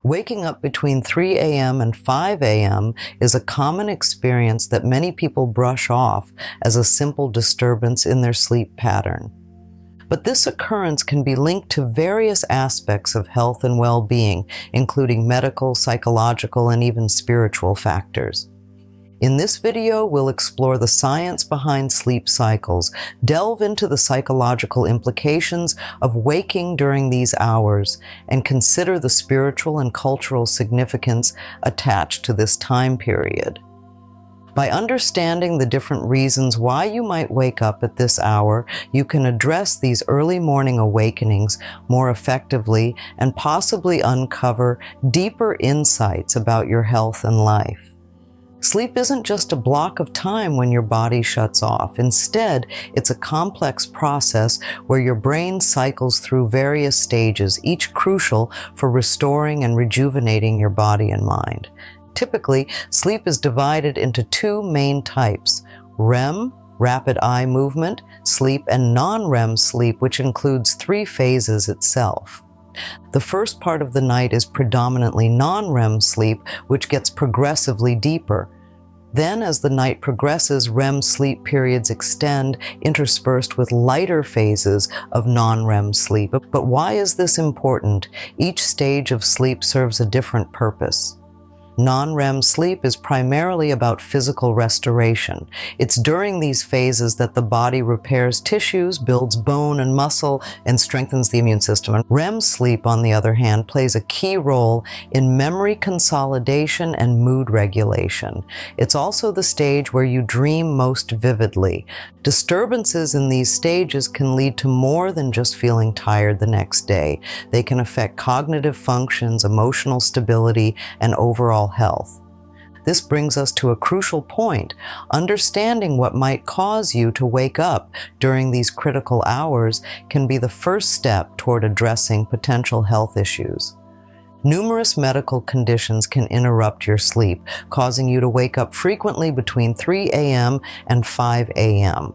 Waking up between 3 a.m. and 5 a.m. is a common experience that many people brush off as a simple disturbance in their sleep pattern. But this occurrence can be linked to various aspects of health and well-being, including medical, psychological, and even spiritual factors. In this video, we'll explore the science behind sleep cycles, delve into the psychological implications of waking during these hours, and consider the spiritual and cultural significance attached to this time period. By understanding the different reasons why you might wake up at this hour, you can address these early morning awakenings more effectively and possibly uncover deeper insights about your health and life. Sleep isn't just a block of time when your body shuts off. Instead, it's a complex process where your brain cycles through various stages, each crucial for restoring and rejuvenating your body and mind. Typically, sleep is divided into two main types: REM, rapid eye movement, sleep, and non-REM sleep, which includes 3 phases itself. The first part of the night is predominantly non-REM sleep, which gets progressively deeper. Then, as the night progresses, REM sleep periods extend, interspersed with lighter phases of non-REM sleep. But why is this important? Each stage of sleep serves a different purpose. Non-REM sleep is primarily about physical restoration. It's during these phases that the body repairs tissues, builds bone and muscle, and strengthens the immune system. And REM sleep, on the other hand, plays a key role in memory consolidation and mood regulation. It's also the stage where you dream most vividly. Disturbances in these stages can lead to more than just feeling tired the next day. They can affect cognitive functions, emotional stability, and overall health. This brings us to a crucial point. Understanding what might cause you to wake up during these critical hours can be the first step toward addressing potential health issues. Numerous medical conditions can interrupt your sleep, causing you to wake up frequently between 3 a.m. and 5 a.m.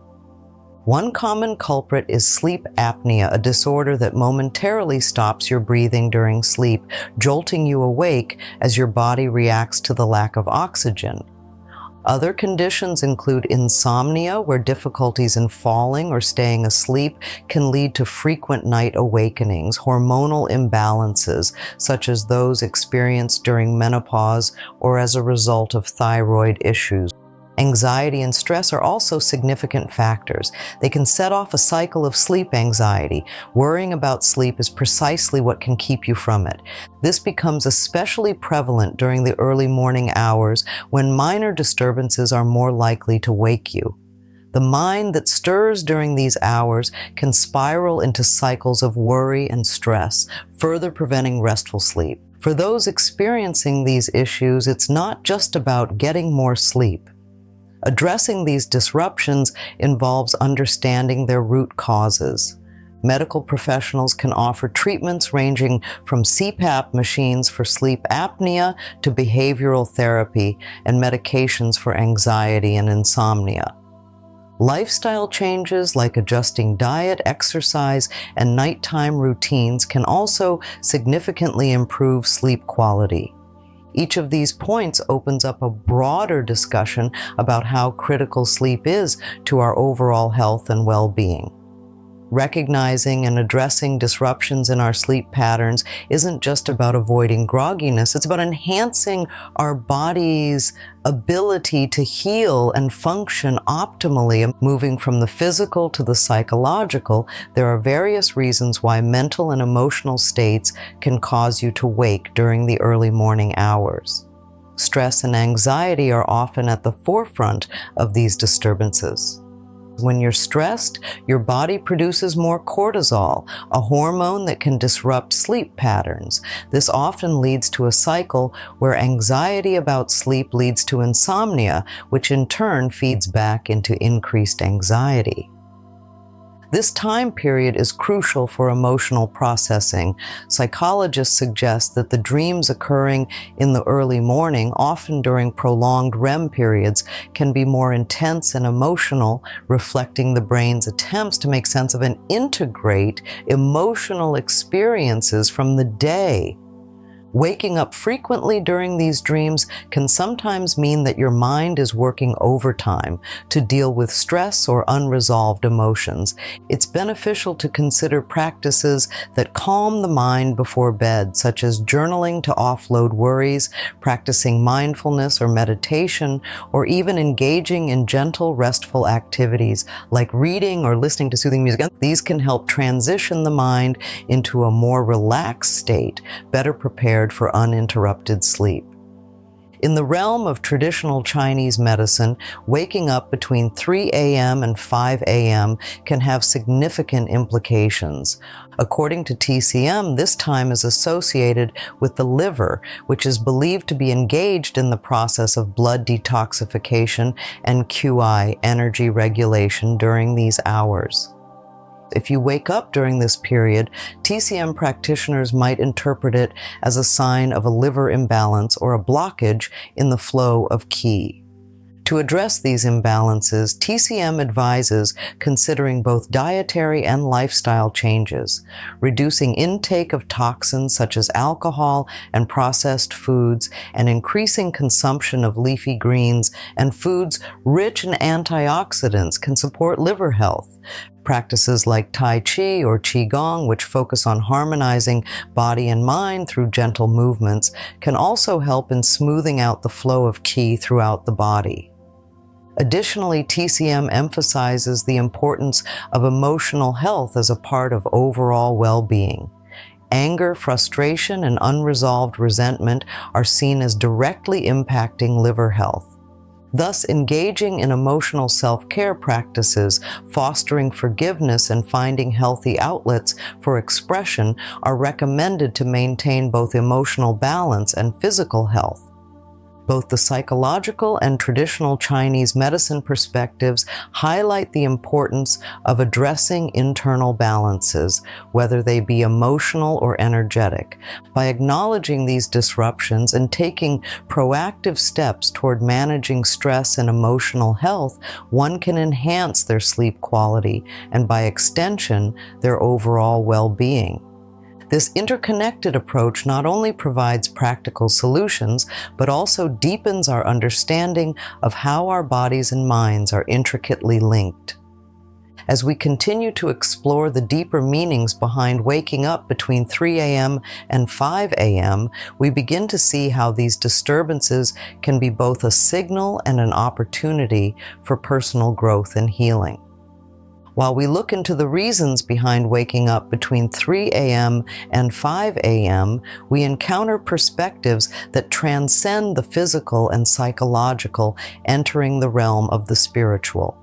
One common culprit is sleep apnea, a disorder that momentarily stops your breathing during sleep, jolting you awake as your body reacts to the lack of oxygen. Other conditions include insomnia, where difficulties in falling or staying asleep can lead to frequent night awakenings, hormonal imbalances, such as those experienced during menopause or as a result of thyroid issues. Anxiety and stress are also significant factors. They can set off a cycle of sleep anxiety. Worrying about sleep is precisely what can keep you from it. This becomes especially prevalent during the early morning hours when minor disturbances are more likely to wake you. The mind that stirs during these hours can spiral into cycles of worry and stress, further preventing restful sleep. For those experiencing these issues, it's not just about getting more sleep. Addressing these disruptions involves understanding their root causes. Medical professionals can offer treatments ranging from CPAP machines for sleep apnea to behavioral therapy and medications for anxiety and insomnia. Lifestyle changes like adjusting diet, exercise, and nighttime routines can also significantly improve sleep quality. Each of these points opens up a broader discussion about how critical sleep is to our overall health and well-being. Recognizing and addressing disruptions in our sleep patterns isn't just about avoiding grogginess, it's about enhancing our body's ability to heal and function optimally. Moving from the physical to the psychological, there are various reasons why mental and emotional states can cause you to wake during the early morning hours. Stress and anxiety are often at the forefront of these disturbances. When you're stressed, your body produces more cortisol, a hormone that can disrupt sleep patterns. This often leads to a cycle where anxiety about sleep leads to insomnia, which in turn feeds back into increased anxiety. This time period is crucial for emotional processing. Psychologists suggest that the dreams occurring in the early morning, often during prolonged REM periods, can be more intense and emotional, reflecting the brain's attempts to make sense of and integrate emotional experiences from the day. Waking up frequently during these dreams can sometimes mean that your mind is working overtime to deal with stress or unresolved emotions. It's beneficial to consider practices that calm the mind before bed, such as journaling to offload worries, practicing mindfulness or meditation, or even engaging in gentle, restful activities like reading or listening to soothing music. These can help transition the mind into a more relaxed state, better prepared for uninterrupted sleep. In the realm of traditional Chinese medicine, waking up between 3 a.m. and 5 a.m. can have significant implications. According to TCM, this time is associated with the liver, which is believed to be engaged in the process of blood detoxification and QI, energy regulation, during these hours. If you wake up during this period, TCM practitioners might interpret it as a sign of a liver imbalance or a blockage in the flow of qi. To address these imbalances, TCM advises considering both dietary and lifestyle changes, reducing intake of toxins such as alcohol and processed foods, and increasing consumption of leafy greens and foods rich in antioxidants can support liver health. Practices like Tai Chi or Qigong, which focus on harmonizing body and mind through gentle movements, can also help in smoothing out the flow of qi throughout the body. Additionally, TCM emphasizes the importance of emotional health as a part of overall well-being. Anger, frustration, and unresolved resentment are seen as directly impacting liver health. Thus, engaging in emotional self-care practices, fostering forgiveness, and finding healthy outlets for expression are recommended to maintain both emotional balance and physical health. Both the psychological and traditional Chinese medicine perspectives highlight the importance of addressing internal balances, whether they be emotional or energetic. By acknowledging these disruptions and taking proactive steps toward managing stress and emotional health, one can enhance their sleep quality and, by extension, their overall well-being. This interconnected approach not only provides practical solutions, but also deepens our understanding of how our bodies and minds are intricately linked. As we continue to explore the deeper meanings behind waking up between 3 a.m. and 5 a.m., we begin to see how these disturbances can be both a signal and an opportunity for personal growth and healing. While we look into the reasons behind waking up between 3 a.m. and 5 a.m., we encounter perspectives that transcend the physical and psychological, entering the realm of the spiritual.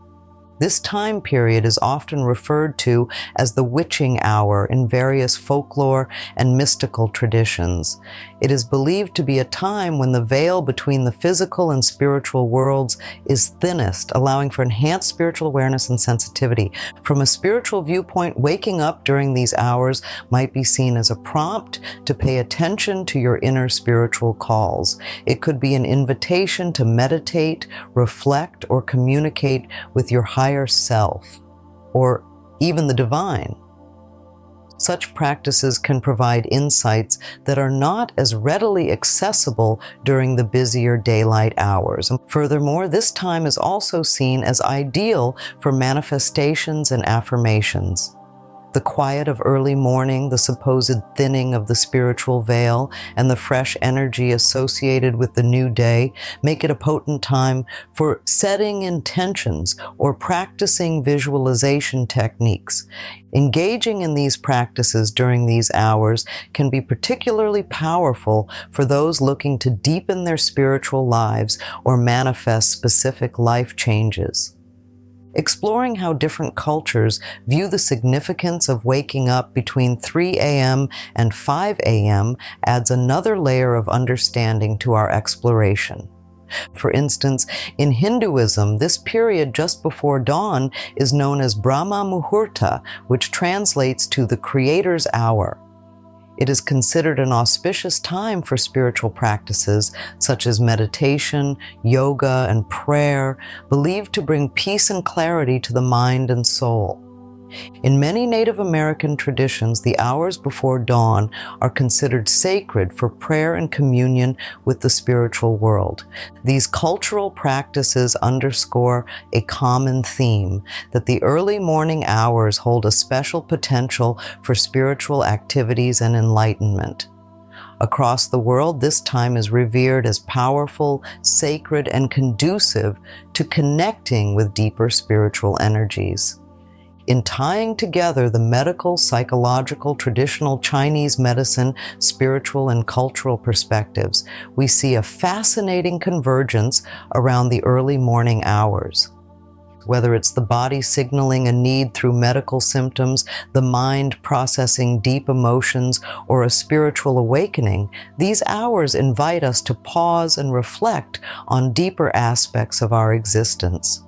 This time period is often referred to as the witching hour in various folklore and mystical traditions. It is believed to be a time when the veil between the physical and spiritual worlds is thinnest, allowing for enhanced spiritual awareness and sensitivity. From a spiritual viewpoint, waking up during these hours might be seen as a prompt to pay attention to your inner spiritual calls. It could be an invitation to meditate, reflect, or communicate with your higher self, or even the divine. Such practices can provide insights that are not as readily accessible during the busier daylight hours. Furthermore, this time is also seen as ideal for manifestations and affirmations. The quiet of early morning, the supposed thinning of the spiritual veil, and the fresh energy associated with the new day make it a potent time for setting intentions or practicing visualization techniques. Engaging in these practices during these hours can be particularly powerful for those looking to deepen their spiritual lives or manifest specific life changes. Exploring how different cultures view the significance of waking up between 3 a.m. and 5 a.m. adds another layer of understanding to our exploration. For instance, in Hinduism, this period just before dawn is known as Brahma Muhurta, which translates to the Creator's Hour. It is considered an auspicious time for spiritual practices such as meditation, yoga, and prayer, believed to bring peace and clarity to the mind and soul. In many Native American traditions, the hours before dawn are considered sacred for prayer and communion with the spiritual world. These cultural practices underscore a common theme, that the early morning hours hold a special potential for spiritual activities and enlightenment. Across the world, this time is revered as powerful, sacred, and conducive to connecting with deeper spiritual energies. In tying together the medical, psychological, traditional Chinese medicine, spiritual, and cultural perspectives, we see a fascinating convergence around the early morning hours. Whether it's the body signaling a need through medical symptoms, the mind processing deep emotions, or a spiritual awakening, these hours invite us to pause and reflect on deeper aspects of our existence.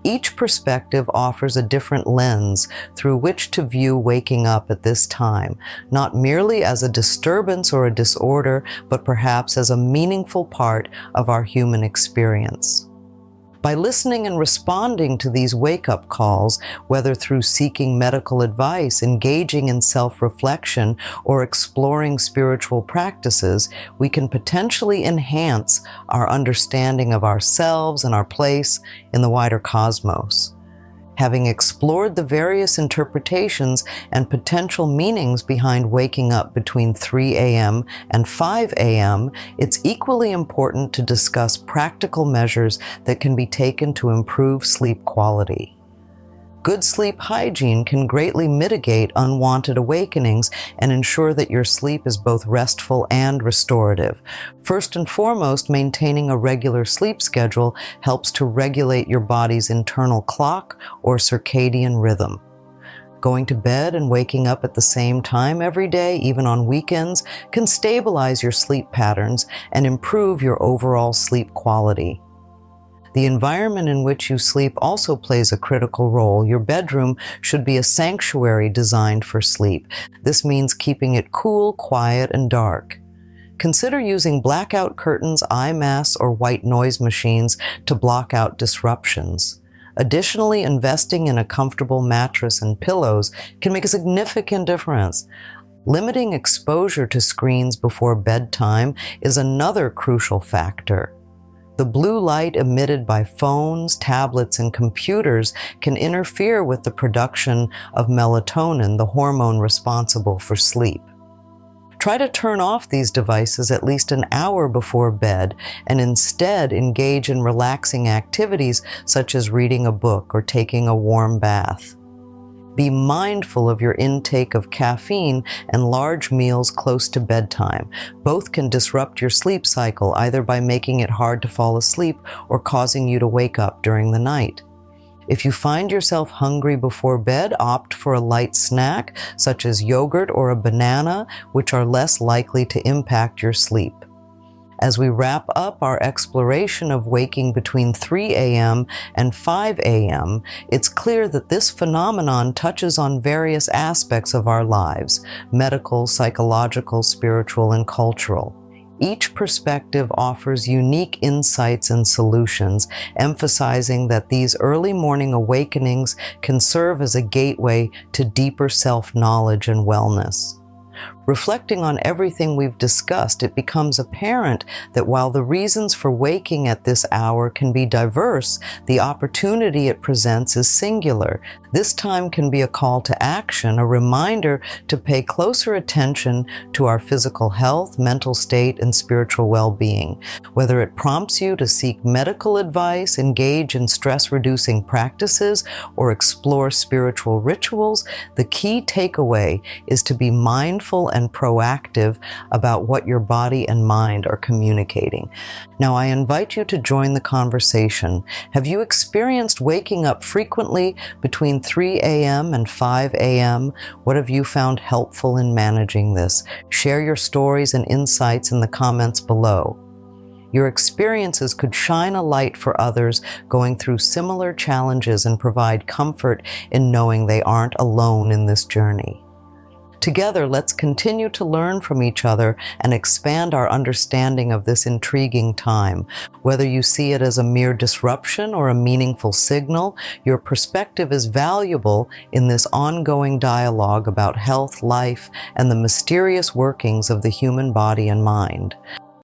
Each perspective offers a different lens through which to view waking up at this time, not merely as a disturbance or a disorder, but perhaps as a meaningful part of our human experience. By listening and responding to these wake-up calls, whether through seeking medical advice, engaging in self-reflection, or exploring spiritual practices, we can potentially enhance our understanding of ourselves and our place in the wider cosmos. Having explored the various interpretations and potential meanings behind waking up between 3 a.m. and 5 a.m., it's equally important to discuss practical measures that can be taken to improve sleep quality. Good sleep hygiene can greatly mitigate unwanted awakenings and ensure that your sleep is both restful and restorative. First and foremost, maintaining a regular sleep schedule helps to regulate your body's internal clock or circadian rhythm. Going to bed and waking up at the same time every day, even on weekends, can stabilize your sleep patterns and improve your overall sleep quality. The environment in which you sleep also plays a critical role. Your bedroom should be a sanctuary designed for sleep. This means keeping it cool, quiet, and dark. Consider using blackout curtains, eye masks, or white noise machines to block out disruptions. Additionally, investing in a comfortable mattress and pillows can make a significant difference. Limiting exposure to screens before bedtime is another crucial factor. The blue light emitted by phones, tablets, and computers can interfere with the production of melatonin, the hormone responsible for sleep. Try to turn off these devices at least an hour before bed and instead engage in relaxing activities such as reading a book or taking a warm bath. Be mindful of your intake of caffeine and large meals close to bedtime. Both can disrupt your sleep cycle, either by making it hard to fall asleep or causing you to wake up during the night. If you find yourself hungry before bed, opt for a light snack, such as yogurt or a banana, which are less likely to impact your sleep. As we wrap up our exploration of waking between 3 a.m. and 5 a.m., it's clear that this phenomenon touches on various aspects of our lives: medical, psychological, spiritual, and cultural. Each perspective offers unique insights and solutions, emphasizing that these early morning awakenings can serve as a gateway to deeper self-knowledge and wellness. Reflecting on everything we've discussed, it becomes apparent that while the reasons for waking at this hour can be diverse, the opportunity it presents is singular. This time can be a call to action, a reminder to pay closer attention to our physical health, mental state, and spiritual well-being. Whether it prompts you to seek medical advice, engage in stress-reducing practices, or explore spiritual rituals, the key takeaway is to be mindful and proactive about what your body and mind are communicating. Now, I invite you to join the conversation. Have you experienced waking up frequently between 3 a.m. and 5 a.m.? What have you found helpful in managing this? Share your stories and insights in the comments below. Your experiences could shine a light for others going through similar challenges and provide comfort in knowing they aren't alone in this journey. Together, let's continue to learn from each other and expand our understanding of this intriguing time. Whether you see it as a mere disruption or a meaningful signal, your perspective is valuable in this ongoing dialogue about health, life, and the mysterious workings of the human body and mind.